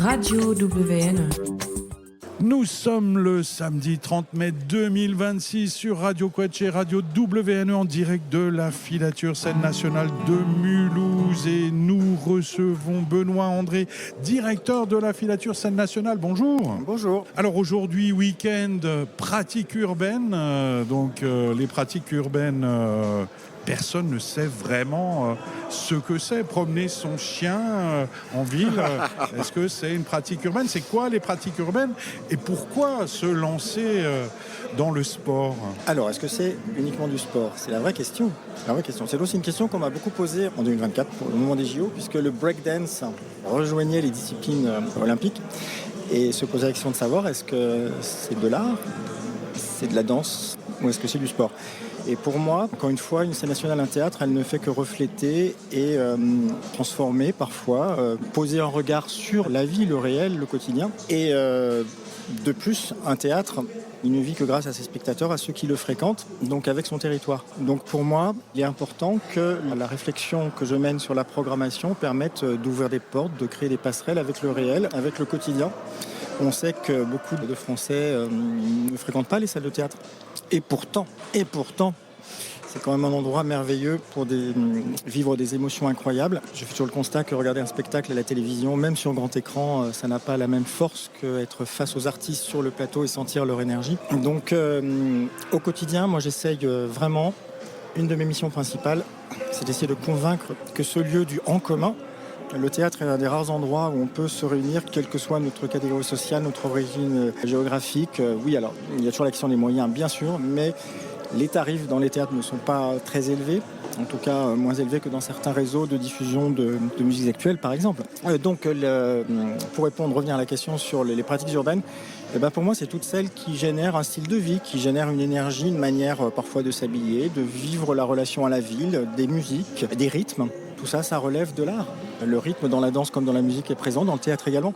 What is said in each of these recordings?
Radio WN. Nous sommes le samedi 30 mai 2026 sur Radio Quetch et Radio WNE en direct de la filature scène nationale de Mulhouse et nous recevons Benoît André, directeur de la filature scène nationale. Bonjour. Bonjour. Alors aujourd'hui, week-end pratique urbaine. Les pratiques urbaines, personne ne sait vraiment ce que c'est. Promener son chien en ville, est-ce que c'est une pratique urbaine? C'est quoi les pratiques urbaines? Et pourquoi se lancer dans le sport? Alors, est-ce que c'est uniquement du sport? C'est la vraie question. C'est aussi une question qu'on m'a beaucoup posée en 2024, pour le moment des JO, puisque le breakdance rejoignait les disciplines olympiques. Et se posait la question de savoir, est-ce que c'est de l'art, c'est de la danse, ou est-ce que c'est du sport? Et pour moi, encore une fois, une scène nationale, un théâtre, elle ne fait que refléter et transformer parfois, poser un regard sur la vie, le réel, le quotidien. Et de plus, un théâtre, il ne vit que grâce à ses spectateurs, à ceux qui le fréquentent, donc avec son territoire. Donc pour moi, il est important que la réflexion que je mène sur la programmation permette d'ouvrir des portes, de créer des passerelles avec le réel, avec le quotidien. On sait que beaucoup de Français ne fréquentent pas les salles de théâtre. Et pourtant, c'est quand même un endroit merveilleux pour vivre des émotions incroyables. Je fais toujours le constat que regarder un spectacle à la télévision, même sur grand écran, ça n'a pas la même force qu'être face aux artistes sur le plateau et sentir leur énergie. Donc au quotidien, moi j'essaye vraiment, une de mes missions principales, c'est d'essayer de convaincre que ce lieu du en commun, le théâtre est un des rares endroits où on peut se réunir, quelle que soit notre catégorie sociale, notre origine géographique. Oui, alors, il y a toujours la question des moyens, bien sûr, mais les tarifs dans les théâtres ne sont pas très élevés, en tout cas moins élevés que dans certains réseaux de diffusion de musique actuelle, par exemple. Pour revenir à la question sur les pratiques urbaines, pour moi, c'est toutes celles qui génèrent un style de vie, qui génèrent une énergie, une manière parfois de s'habiller, de vivre la relation à la ville, des musiques, des rythmes. Tout ça, ça relève de l'art. Le rythme dans la danse comme dans la musique est présent, dans le théâtre également.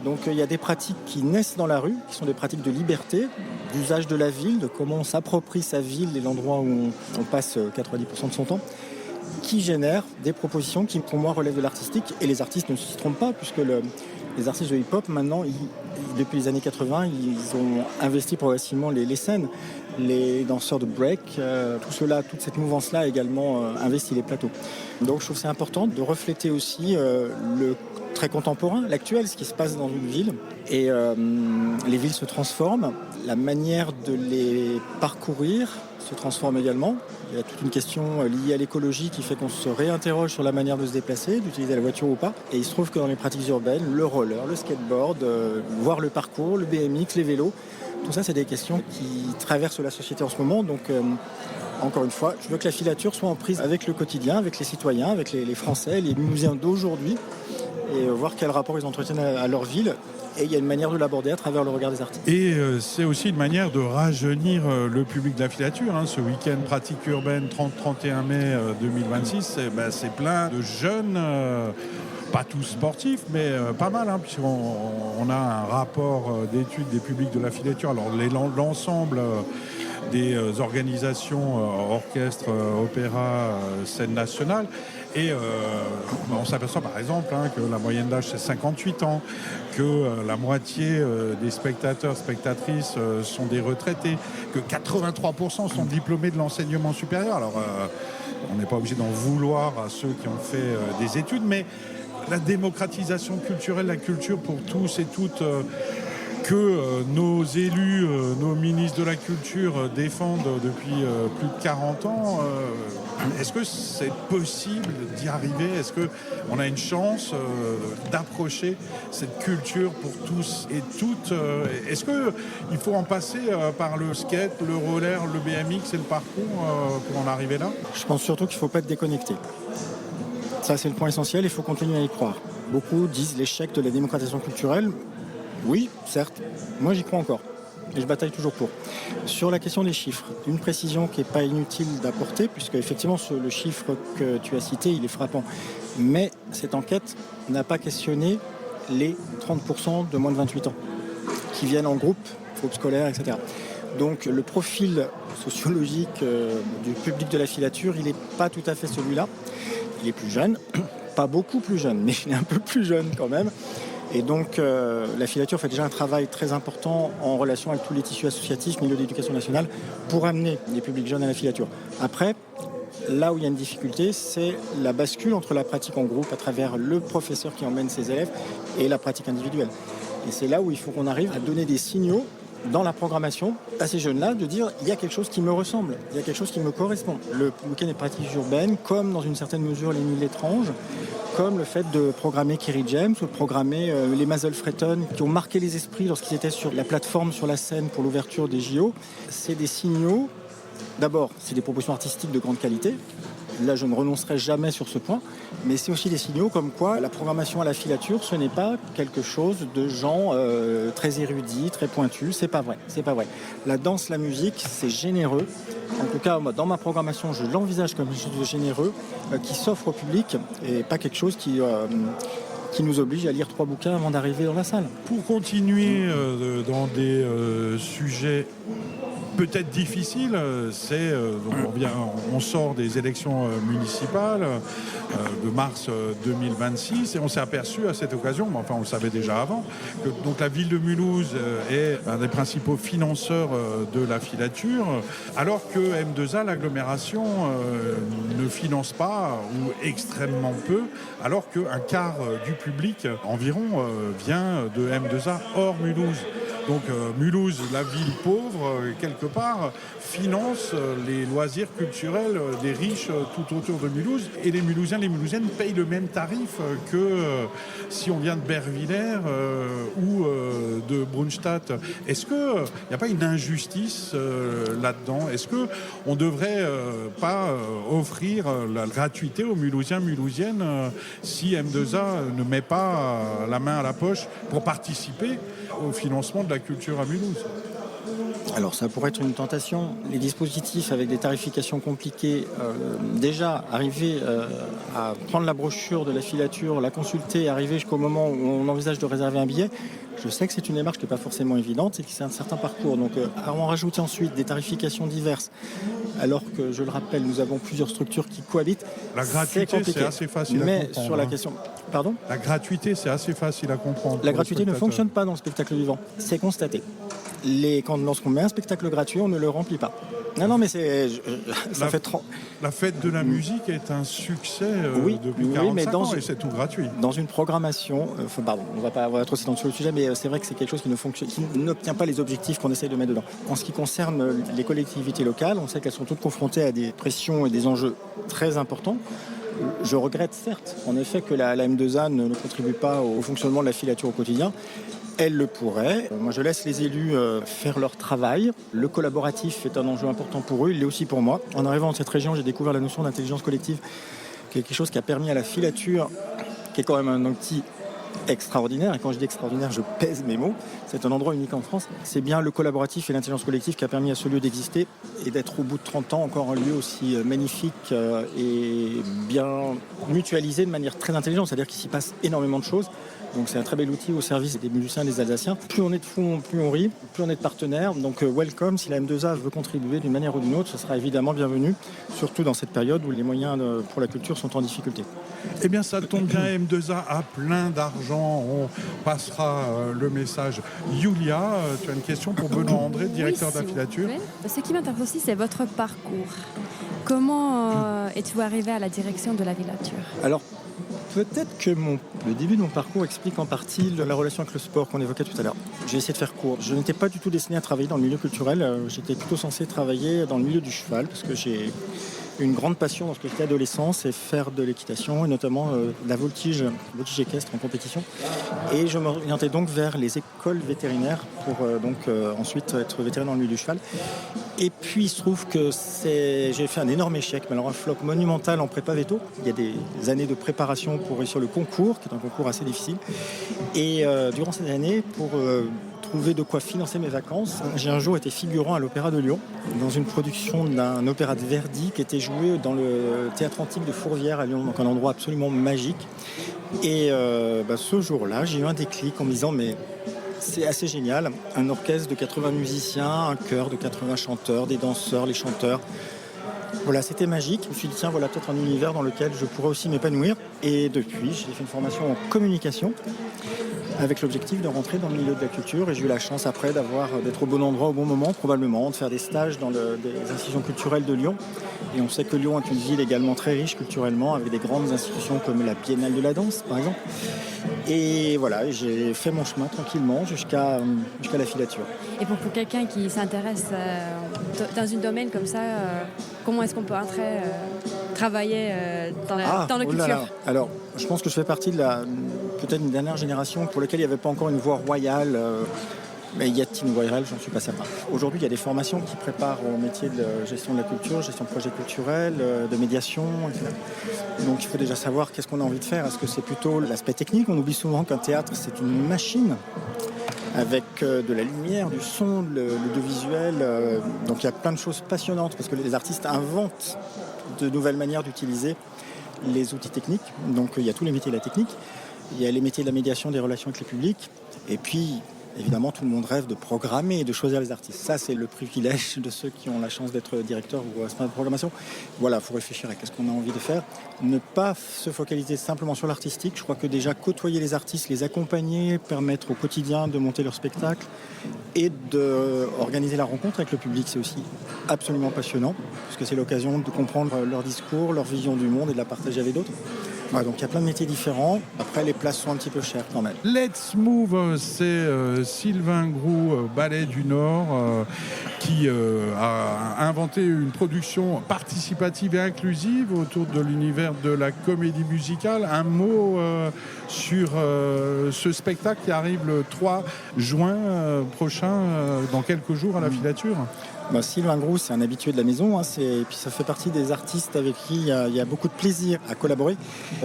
Donc il y a des pratiques qui naissent dans la rue, qui sont des pratiques de liberté, d'usage de la ville, de comment on s'approprie sa ville et l'endroit où on passe 90% de son temps, qui génèrent des propositions qui, pour moi, relèvent de l'artistique. Et les artistes ne s'y trompent pas, puisque les artistes de hip-hop, maintenant, depuis les années 80, ils ont investi progressivement les scènes. Les danseurs de break, toute cette mouvance-là a également investi les plateaux. Donc je trouve que c'est important de refléter aussi le très contemporain, l'actuel, ce qui se passe dans une ville. Et les villes se transforment, la manière de les parcourir se transforme également. Il y a toute une question liée à l'écologie qui fait qu'on se réinterroge sur la manière de se déplacer, d'utiliser la voiture ou pas. Et il se trouve que dans les pratiques urbaines, le roller, le skateboard, voire le parcours, le BMX, les vélos, tout ça, c'est des questions qui traversent la société en ce moment. Donc, encore une fois, je veux que la filature soit en prise avec le quotidien, avec les citoyens, avec les Français, les Mulhousiens d'aujourd'hui, et voir quel rapport ils entretiennent à leur ville. Et il y a une manière de l'aborder à travers le regard des artistes. Et c'est aussi une manière de rajeunir le public de la filature. Ce week-end pratique urbaine 30-31 mai 2026, c'est plein de jeunes, pas tous sportifs, mais pas mal, puisqu'on a un rapport d'études des publics de la filature. Alors l'ensemble des organisations, orchestres, opéra, scène nationale. Et on s'aperçoit par exemple que la moyenne d'âge c'est 58 ans, que la moitié des spectateurs, spectatrices sont des retraités, que 83% sont diplômés de l'enseignement supérieur. Alors on n'est pas obligé d'en vouloir à ceux qui ont fait des études, mais la démocratisation culturelle, la culture pour tous et toutes, que nos élus, nos ministres de la Culture défendent depuis plus de 40 ans. Est-ce que c'est possible d'y arriver? Est-ce qu'on a une chance d'approcher cette culture pour tous et toutes? Est-ce qu'il faut en passer par le skate, le roller, le BMX et le parcours pour en arriver là? Je pense surtout qu'il ne faut pas être déconnecté. Ça, c'est le point essentiel, il faut continuer à y croire. Beaucoup disent l'échec de la démocratisation culturelle. Oui, certes. Moi, j'y crois encore. Et je bataille toujours pour. Sur la question des chiffres, une précision qui n'est pas inutile d'apporter, puisque effectivement, le chiffre que tu as cité, il est frappant. Mais cette enquête n'a pas questionné les 30% de moins de 28 ans, qui viennent en groupe scolaire, etc. Donc le profil sociologique du public de la filature, il n'est pas tout à fait celui-là. Il est plus jeune, pas beaucoup plus jeune, mais il est un peu plus jeune quand même. Et donc, la filature fait déjà un travail très important en relation avec tous les tissus associatifs, milieu d'éducation nationale, pour amener les publics jeunes à la filature. Après, là où il y a une difficulté, c'est la bascule entre la pratique en groupe à travers le professeur qui emmène ses élèves et la pratique individuelle. Et c'est là où il faut qu'on arrive à donner des signaux dans la programmation à ces jeunes-là, de dire il y a quelque chose qui me ressemble, il y a quelque chose qui me correspond. Le week-end des pratiques urbaines, comme dans une certaine mesure les Nuits étranges, comme le fait de programmer Kerry James ou de programmer les Mazel Fretton qui ont marqué les esprits lorsqu'ils étaient sur la plateforme, sur la scène pour l'ouverture des JO. C'est des signaux, d'abord, c'est des propositions artistiques de grande qualité. Là, je ne renoncerai jamais sur ce point, mais c'est aussi des signaux comme quoi la programmation à la filature, ce n'est pas quelque chose de gens très érudits, très pointus. C'est pas vrai. La danse, la musique, c'est généreux. En tout cas, moi, dans ma programmation, je l'envisage comme quelque chose de généreux qui s'offre au public et pas quelque chose qui nous oblige à lire 3 bouquins avant d'arriver dans la salle. Pour continuer dans des sujets peut-être difficile, on sort des élections municipales de mars 2026 et on s'est aperçu à cette occasion, mais enfin on le savait déjà avant, que donc la ville de Mulhouse est un des principaux financeurs de la filature, alors que M2A, l'agglomération, ne finance pas ou extrêmement peu, alors qu'un quart du public environ vient de M2A hors Mulhouse. Donc Mulhouse, la ville pauvre, quelque part, finance les loisirs culturels des riches tout autour de Mulhouse. Et les Mulhousiens, les Mulhousiennes payent le même tarif que si on vient de Bervillers ou de Brunstatt. Est-ce qu'il n'y a pas une injustice là-dedans? Est-ce qu'on ne devrait pas offrir la gratuité aux Mulhousiens, Mulhousiennes si M2A ne met pas la main à la poche pour participer au financement de la culture à Mulhouse? Alors ça pourrait être une tentation. Les dispositifs avec des tarifications compliquées, déjà arriver à prendre la brochure de la filature, la consulter, arriver jusqu'au moment où on envisage de réserver un billet, je sais que c'est une démarche qui n'est pas forcément évidente et qui c'est un certain parcours. Donc en rajouter ensuite des tarifications diverses, alors que je le rappelle, nous avons plusieurs structures qui cohabitent. La gratuité, c'est assez facile à comprendre. Mais sur la question... Pardon ? La gratuité, c'est assez facile à comprendre. La gratuité ne fonctionne pas dans le spectacle vivant. C'est constaté. Lorsqu'on met un spectacle gratuit, on ne le remplit pas. Non, mais ça fait 30... La fête de la musique est un succès depuis 45 ans et c'est tout gratuit. Dans une programmation, on va pas être aussi dans le sujet, mais c'est vrai que c'est quelque chose qui n'obtient pas les objectifs qu'on essaie de mettre dedans. En ce qui concerne les collectivités locales, on sait qu'elles sont toutes confrontées à des pressions et des enjeux très importants. Je regrette certes, en effet, que la M2A ne contribue pas au fonctionnement de la filature au quotidien. Elle le pourrait. Moi, je laisse les élus faire leur travail. Le collaboratif est un enjeu important pour eux, il l'est aussi pour moi. En arrivant dans cette région, j'ai découvert la notion d'intelligence collective, quelque chose qui a permis à la filature, qui est quand même un outil extraordinaire, et quand je dis extraordinaire, je pèse mes mots, c'est un endroit unique en France. C'est bien le collaboratif et l'intelligence collective qui a permis à ce lieu d'exister et d'être au bout de 30 ans encore un lieu aussi magnifique et bien mutualisé de manière très intelligente, c'est-à-dire qu'il s'y passe énormément de choses. Donc c'est un très bel outil au service des musiciens, des Alsaciens. Plus on est de fous, plus on rit, plus on est de partenaires. Donc welcome, si la M2A veut contribuer d'une manière ou d'une autre, ce sera évidemment bienvenu, surtout dans cette période où les moyens pour la culture sont en difficulté. Eh bien ça tombe bien, M2A a plein d'argent, on passera le message. Julia, tu as une question pour Benoît André, directeur de la filature. Ce qui m'intéresse aussi, c'est votre parcours. Comment êtes-vous arrivé à la direction de la filature? Alors, peut-être que le début de mon parcours explique en partie la relation avec le sport qu'on évoquait tout à l'heure. J'ai essayé de faire court. Je n'étais pas du tout destiné à travailler dans le milieu culturel. J'étais plutôt censé travailler dans le milieu du cheval parce que j'ai une grande passion lorsque j'étais adolescent, c'est faire de l'équitation et notamment de la voltige équestre en compétition. Et je m'orientais donc vers les écoles vétérinaires pour ensuite être vétérinaire dans le milieu du cheval. Et puis il se trouve que j'ai fait un énorme échec, mais alors un flop monumental en prépa véto. Il y a des années de préparation pour réussir le concours, qui est un concours assez difficile. Et durant ces années, pour trouver de quoi financer mes vacances, j'ai un jour été figurant à l'Opéra de Lyon, dans une production d'un opéra de Verdi qui était joué dans le théâtre antique de Fourvière à Lyon, donc un endroit absolument magique. Et ce jour-là, j'ai eu un déclic en me disant mais c'est assez génial, un orchestre de 80 musiciens, un chœur de 80 chanteurs, des danseurs, les chanteurs. Voilà, c'était magique. Je me suis dit, tiens, voilà peut-être un univers dans lequel je pourrais aussi m'épanouir. Et depuis, j'ai fait une formation en communication avec l'objectif de rentrer dans le milieu de la culture. Et j'ai eu la chance après d'être au bon endroit au bon moment, probablement, de faire des stages dans des institutions culturelles de Lyon. Et on sait que Lyon est une ville également très riche culturellement, avec des grandes institutions comme la Biennale de la danse, par exemple. Et voilà, j'ai fait mon chemin tranquillement jusqu'à la filature. Et pour quelqu'un qui s'intéresse dans un domaine comme ça, comment est-ce qu'on peut entrer, travailler dans la culture? Alors, je pense que je fais partie de peut-être une dernière génération pour laquelle il n'y avait pas encore une voie royale. Mais y a-t-il une voie royale? J'en suis pas certain. Aujourd'hui, il y a des formations qui préparent au métier de gestion de la culture, gestion de projet culturel, de médiation, etc. Donc il faut déjà savoir qu'est-ce qu'on a envie de faire. Est-ce que c'est plutôt l'aspect technique? On oublie souvent qu'un théâtre, c'est une machine avec de la lumière, du son, de visuel. Donc il y a plein de choses passionnantes parce que les artistes inventent de nouvelles manières d'utiliser les outils techniques. Donc il y a tous les métiers de la technique. Il y a les métiers de la médiation, des relations avec le public. Et puis, évidemment, tout le monde rêve de programmer et de choisir les artistes. Ça, c'est le privilège de ceux qui ont la chance d'être directeurs ou responsables de programmation. Voilà, il faut réfléchir à qu'est-ce qu'on a envie de faire. Ne pas se focaliser simplement sur l'artistique. Je crois que déjà côtoyer les artistes, les accompagner, permettre au quotidien de monter leur spectacle et d'organiser la rencontre avec le public, c'est aussi absolument passionnant, parce que c'est l'occasion de comprendre leur discours, leur vision du monde et de la partager avec d'autres. Voilà, donc il y a plein de métiers différents. Après, les places sont un petit peu chères quand même. Let's Move, c'est Sylvain Groux, Ballet du Nord, qui a inventé une production participative et inclusive autour de l'univers de la comédie musicale. Un mot sur ce spectacle qui arrive le 3 juin prochain, dans quelques jours à la filature. Sylvain Groux, c'est un habitué de la maison, et puis ça fait partie des artistes avec qui il y a beaucoup de plaisir à collaborer.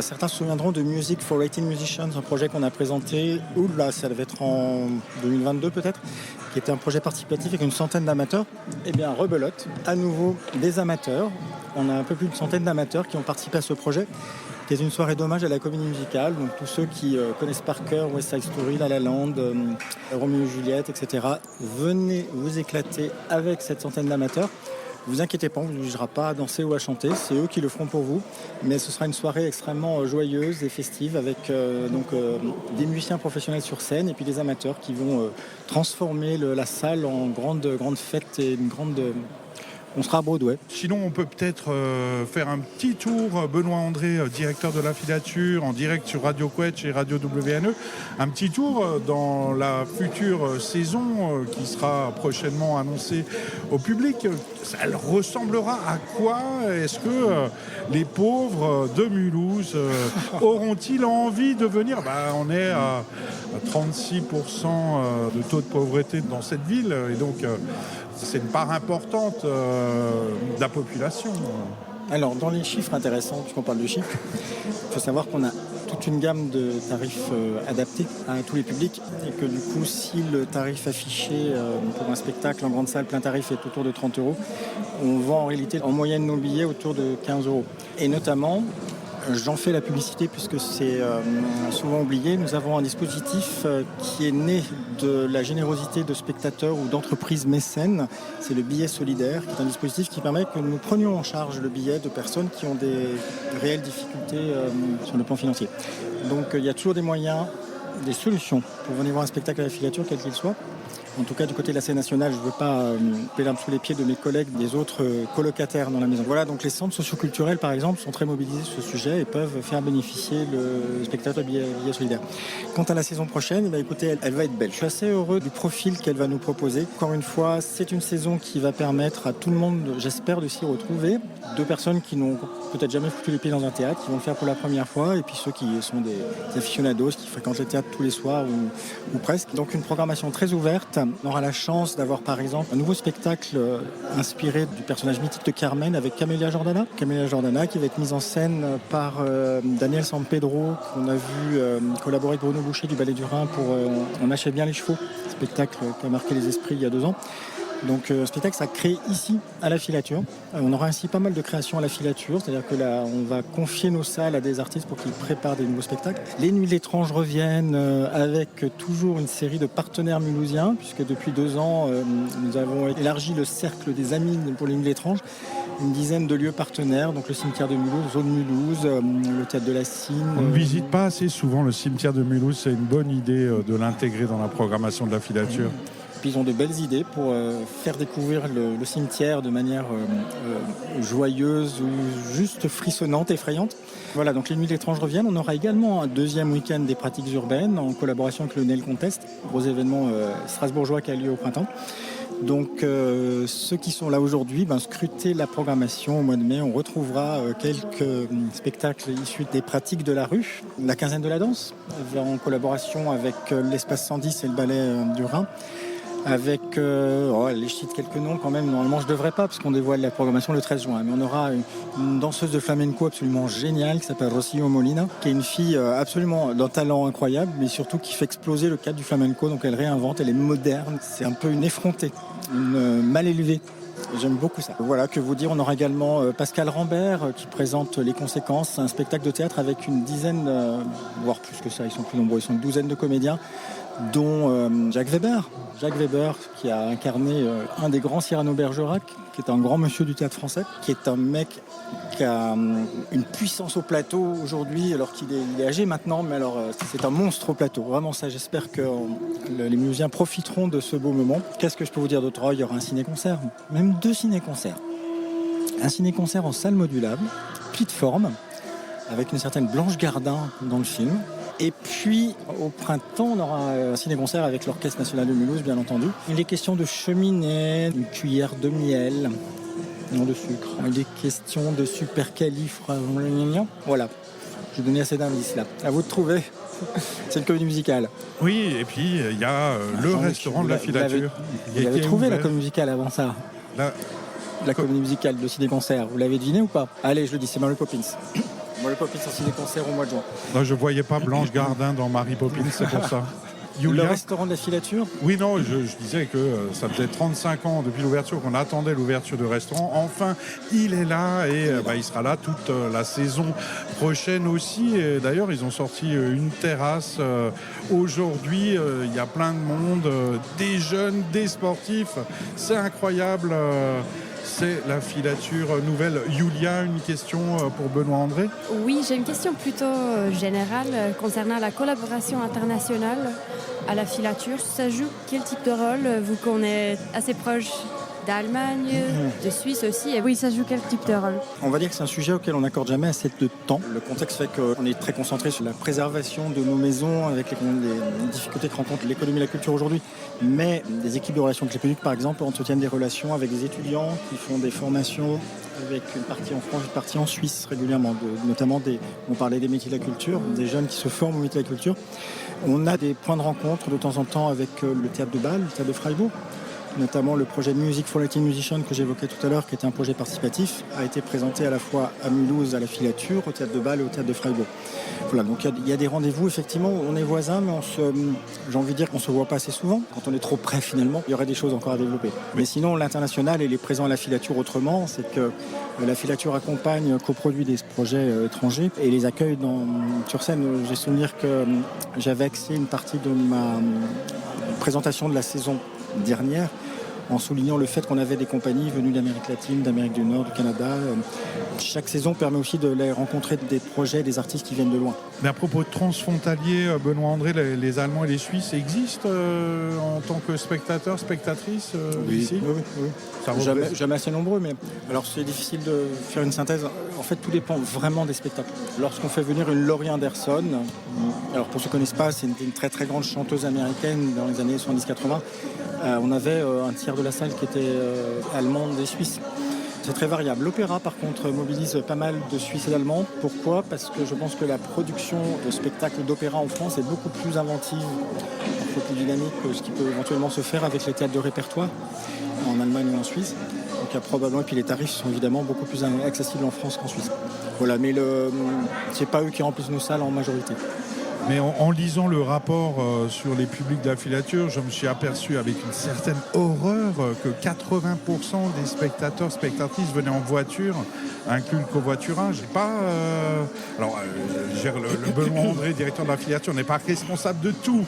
Certains se souviendront de Music for 18 Musicians, un projet qu'on a présenté, ça devait être en 2022 peut-être, qui était un projet participatif avec une centaine d'amateurs. Eh bien, rebelote, à nouveau des amateurs. On a un peu plus d'une centaine d'amateurs qui ont participé à ce projet, qui est une soirée d'hommage à la comédie musicale. Donc tous ceux qui connaissent par cœur West Side Story, La La Land, Roméo et Juliette, etc. Venez vous éclater avec cette centaine d'amateurs. Ne vous inquiétez pas, on ne vous jugera pas à danser ou à chanter, c'est eux qui le feront pour vous. Mais ce sera une soirée extrêmement joyeuse et festive avec des musiciens professionnels sur scène et puis des amateurs qui vont transformer la salle en grande fête et une grande... On sera à Broadway. Sinon, on peut peut-être faire un petit tour. Benoît André, directeur de la filature, en direct sur Radio Quetch et Radio WNE. Un petit tour dans la future saison qui sera prochainement annoncée au public. Elle ressemblera à quoi? Est-ce que les pauvres de Mulhouse auront-ils envie de venir? On est à 36% de taux de pauvreté dans cette ville. Et donc... c'est une part importante de la population. Alors, dans les chiffres intéressants, puisqu'on parle de chiffres, il faut savoir qu'on a toute une gamme de tarifs adaptés à tous les publics et que du coup, si le tarif affiché pour un spectacle en grande salle plein tarif est autour de 30 €, on vend en réalité en moyenne nos billets autour de 15 €. Et notamment, j'en fais la publicité puisque c'est souvent oublié. Nous avons un dispositif qui est né de la générosité de spectateurs ou d'entreprises mécènes. C'est le billet solidaire, qui est un dispositif qui permet que nous prenions en charge le billet de personnes qui ont des réelles difficultés sur le plan financier. Donc il y a toujours des moyens, des solutions pour venir voir un spectacle à la filature, quel qu'il soit. En tout cas, du côté de la scène nationale, je ne veux pas péler sous les pieds de mes collègues, des autres colocataires dans la maison. Voilà, donc les centres socioculturels, par exemple, sont très mobilisés sur ce sujet et peuvent faire bénéficier le spectateur billet solidaire. Quant à la saison prochaine, écoutez, elle va être belle. Je suis assez heureux du profil qu'elle va nous proposer. Encore une fois, c'est une saison qui va permettre à tout le monde, j'espère, de s'y retrouver. Deux personnes qui n'ont peut-être jamais foutu les pieds dans un théâtre, qui vont le faire pour la première fois, et puis ceux qui sont des aficionados, qui fréquentent le théâtre tous les soirs ou presque. Donc une programmation très ouverte. On aura la chance d'avoir par exemple un nouveau spectacle inspiré du personnage mythique de Carmen avec Camélia Jordana. Camélia Jordana qui va être mise en scène par Daniel Sampedro, qu'on a vu collaborer avec Bruno Boucher du Ballet du Rhin pour On achète bien les chevaux, spectacle qui a marqué les esprits il y a 2 ans. Donc le spectacle sera créé ici à la filature. On aura ainsi pas mal de créations à la filature, c'est-à-dire que là on va confier nos salles à des artistes pour qu'ils préparent des nouveaux spectacles. Les Nuits de l'étrange reviennent avec toujours une série de partenaires mulhousiens, puisque depuis 2 ans nous avons élargi le cercle des amis pour les Nuits de l'étrange. une dizaine de lieux partenaires, donc le cimetière de Mulhouse, zone Mulhouse, le théâtre de la Cine. On ne visite pas assez souvent le cimetière de Mulhouse, c'est une bonne idée de l'intégrer dans la programmation de la filature. Puis ils ont de belles idées pour faire découvrir le cimetière de manière joyeuse ou juste frissonnante, effrayante. Voilà, donc les Nuits de l'étrange reviennent. On aura également un deuxième week-end des pratiques urbaines en collaboration avec le Nail Contest, gros événement strasbourgeois qui a lieu au printemps. Donc ceux qui sont là aujourd'hui, scrutez la programmation au mois de mai. On retrouvera quelques spectacles issus des pratiques de la rue. La quinzaine de la danse, en collaboration avec l'espace 110 et le ballet du Rhin. Avec, je cite quelques noms quand même, normalement je ne devrais pas parce qu'on dévoile la programmation le 13 juin, mais on aura une danseuse de flamenco absolument géniale qui s'appelle Rocío Molina, qui est une fille absolument d'un talent incroyable, mais surtout qui fait exploser le cadre du flamenco, donc elle réinvente, elle est moderne, c'est un peu une effrontée, une mal élevée. J'aime beaucoup ça. Voilà, que vous dire, on aura également Pascal Rambert qui présente Les Conséquences, un spectacle de théâtre avec une dizaine, voire plus que ça, ils sont plus nombreux, ils sont une douzaine de comédiens, dont Jacques Weber. Jacques Weber qui a incarné un des grands Cyrano Bergerac, qui est un grand monsieur du théâtre français, qui est un mec qui a une puissance au plateau aujourd'hui, alors qu'il est âgé maintenant, mais alors c'est un monstre au plateau. Vraiment ça, j'espère que les Mulhousiens profiteront de ce beau moment. Qu'est-ce que je peux vous dire d'autre ? Il y aura un ciné-concert, même 2 ciné-concerts. Un ciné-concert en salle modulable, petite forme, avec une certaine Blanche Gardin dans le film. Et puis, au printemps, on aura un ciné-concert avec l'Orchestre National de Mulhouse, bien entendu. Il est question de cheminée, une cuillère de miel, non de sucre. Il est question de supercalifragilistique. Voilà, je vais donner assez d'indices là. À vous de trouver. C'est une comédie musicale. Oui, et puis il y a le restaurant de la filature. Vous l'avez trouvé la comédie musicale avant ça La comédie musicale de ciné-concert, vous l'avez deviné ou pas ? Allez, je le dis, c'est Mary Poppins. Mary Poppins en ciné-concert au mois de juin. Non, je ne voyais pas Blanche Gardin dans Mary Poppins, c'est pour ça. Le restaurant de la filature ? Oui, non, je disais que ça faisait 35 ans depuis l'ouverture qu'on attendait l'ouverture de restaurant. Enfin, il est là et il sera là toute la saison prochaine aussi. Et d'ailleurs, ils ont sorti une terrasse. Aujourd'hui, il y a plein de monde, des jeunes, des sportifs. C'est incroyable. C'est la filature nouvelle. Yulia, une question pour Benoît André ? Oui, j'ai une question plutôt générale concernant la collaboration internationale à la filature. Ça joue quel type de rôle, vous qu'on est assez proche d'Allemagne, de Suisse aussi. Et oui, ça joue quel type de rôle ? On va dire que c'est un sujet auquel on n'accorde jamais assez de temps. Le contexte fait qu'on est très concentré sur la préservation de nos maisons avec les difficultés que rencontre l'économie et la culture aujourd'hui. Mais des équipes de relations avec les publics, par exemple, entretiennent des relations avec des étudiants qui font des formations avec une partie en France, une partie en Suisse régulièrement, notamment on parlait des métiers de la culture, des jeunes qui se forment aux métiers de la culture. On a des points de rencontre de temps en temps avec le théâtre de Bâle, le théâtre de Freiburg. Notamment le projet Music for Latin Musicians que j'évoquais tout à l'heure, qui était un projet participatif, a été présenté à la fois à Mulhouse, à la filature, au théâtre de Bâle et au théâtre de Freiburg. Voilà, donc il y a des rendez-vous, effectivement, on est voisins, mais j'ai envie de dire qu'on ne se voit pas assez souvent. Quand on est trop près, finalement, il y aurait des choses encore à développer. Mais sinon, l'international, il est présent à la filature autrement, c'est que la filature accompagne, coproduit des projets étrangers et les accueille sur scène. J'ai souvenir que j'avais axé une partie de ma présentation de la saison dernière en soulignant le fait qu'on avait des compagnies venues d'Amérique latine, d'Amérique du Nord, du Canada. Chaque saison permet aussi de les rencontrer des projets, des artistes qui viennent de loin. Mais à propos de transfrontaliers, Benoît André, les Allemands et les Suisses existent en tant que spectateurs, spectatrices ici ? Oui. Jamais assez nombreux, mais alors c'est difficile de faire une synthèse. En fait, tout dépend vraiment des spectacles. Lorsqu'on fait venir une Laurie Anderson, alors pour ceux qui ne connaissent pas, c'est une très très grande chanteuse américaine dans les années 70-80. On avait un tiers de la salle qui était allemande et suisse. C'est très variable. L'opéra, par contre, mobilise pas mal de Suisses et d'Allemands. Pourquoi ? Parce que je pense que la production de spectacles d'opéra en France est beaucoup plus inventive, parfois plus dynamique que ce qui peut éventuellement se faire avec les théâtres de répertoire en Allemagne ou en Suisse. Donc il y a probablement, et puis les tarifs sont évidemment beaucoup plus accessibles en France qu'en Suisse. Voilà, mais c'est pas eux qui remplissent nos salles en majorité. Mais en lisant le rapport sur les publics de la filature, je me suis aperçu avec une certaine horreur que 80% des spectateurs, spectatrices venaient en voiture, inclus le covoiturage. Le Benoît André, directeur de la filature, n'est pas responsable de tout.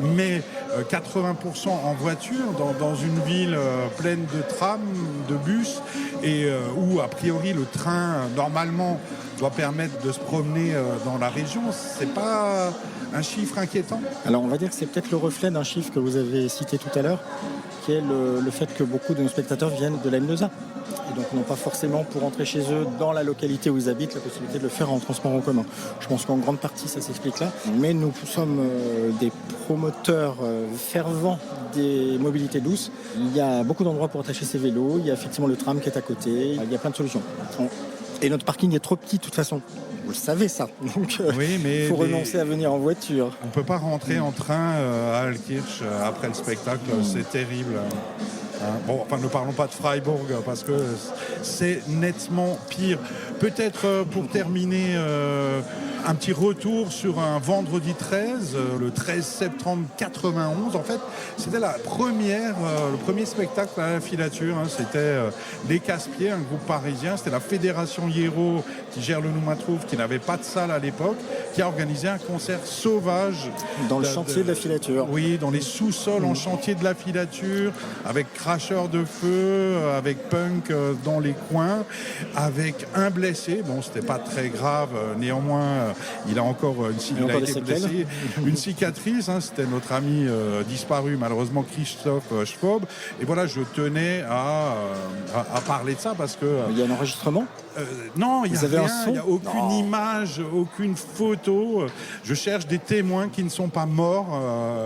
Mais 80% en voiture dans une ville pleine de trams, de bus, et où a priori le train normalement doit permettre de se promener dans la région. C'est pas un chiffre inquiétant? Alors on va dire que c'est peut-être le reflet d'un chiffre que vous avez cité tout à l'heure, qui est le fait que beaucoup de nos spectateurs viennent de la M2A. Et donc n'ont pas forcément pour rentrer chez eux dans la localité où ils habitent la possibilité de le faire en transport en commun. Je pense qu'en grande partie ça s'explique là. Mais nous sommes des promoteurs fervents des mobilités douces. Il y a beaucoup d'endroits pour attacher ses vélos, il y a effectivement le tram qui est à côté, il y a plein de solutions. Et notre parking est trop petit de toute façon. Vous le savez ça. Donc oui, mais il faut renoncer à venir en voiture. On ne peut pas rentrer en train à Altkirch après le spectacle, c'est terrible. Bon, enfin, ne parlons pas de Freiburg parce que c'est nettement pire. Peut-être pour terminer, un petit retour sur un vendredi 13, le 13 septembre 91. En fait, c'était le premier spectacle à la filature. C'était les Casse-Pieds, un groupe parisien. C'était la Fédération Hiero qui gère le Noumatrouf, qui n'avait pas de salle à l'époque, qui a organisé un concert sauvage. Dans le chantier de la filature. Oui, dans les sous-sols en chantier de la filature, avec cracheurs de feu, avec punk dans les coins, avec un blessé. Bon, c'était pas très grave. Néanmoins, il a encore été blessé. Une cicatrice. C'était notre ami disparu, malheureusement, Christophe Schwab. Et voilà, je tenais à parler de ça parce que... Il y a un enregistrement? Non, il n'y a rien, il n'y a aucune Non. image, aucune photo. Je cherche des témoins qui ne sont pas morts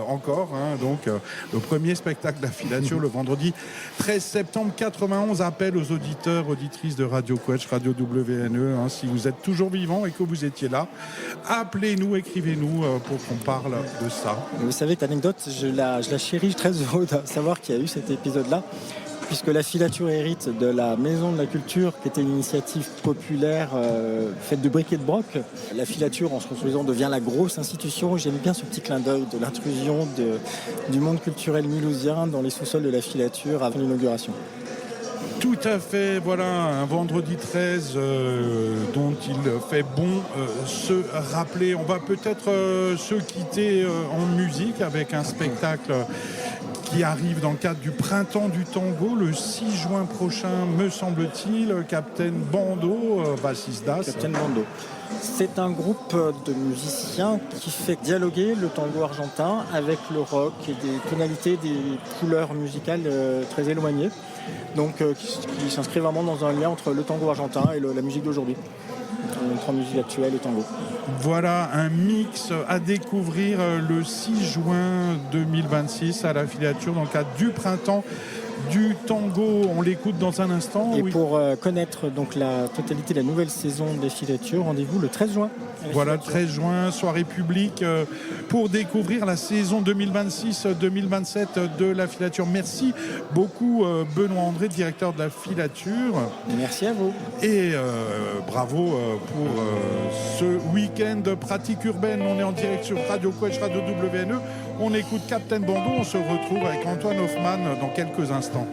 encore. Donc, le premier spectacle de la filature, le vendredi 13 septembre 91. Appel aux auditeurs, auditrices de Radio Quetch, Radio WNE. Si vous êtes toujours vivants et que vous étiez là, appelez-nous, écrivez-nous pour qu'on parle de ça. Vous savez, cette anecdote, je la chéris, je suis très heureux de savoir qu'il y a eu cet épisode-là, puisque la filature hérite de la Maison de la Culture, qui était une initiative populaire faite de briques et de broc. La filature, en se construisant, devient la grosse institution. J'aime bien ce petit clin d'œil de l'intrusion du monde culturel mulhousien dans les sous-sols de la filature avant l'inauguration. Tout à fait, voilà, un vendredi 13 dont il fait bon se rappeler. On va peut-être se quitter en musique avec un spectacle qui arrive dans le cadre du Printemps du Tango le 6 juin prochain, me semble-t-il. Captain Bando, bassiste d'As. Captain Bando. C'est un groupe de musiciens qui fait dialoguer le tango argentin avec le rock et des tonalités, des couleurs musicales très éloignées. Donc qui s'inscrit vraiment dans un lien entre le tango argentin et la musique d'aujourd'hui. Entre musique actuelle et tango. Voilà un mix à découvrir le 6 juin 2026 à la filature dans le cadre du Printemps du Tango. On l'écoute dans un instant. Et pour connaître donc la totalité de la nouvelle saison des filatures, rendez-vous le 13 juin. Voilà, 13 juin, soirée publique pour découvrir la saison 2026-2027 de la filature. Merci beaucoup Benoît André, directeur de la filature. Merci à vous. Et bravo pour ce week-end pratique urbaine. On est en direct sur Radio Quetch, Radio WNE. On écoute Captain Bando. On se retrouve avec Antoine Hoffmann dans quelques instants.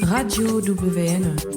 Radio WN.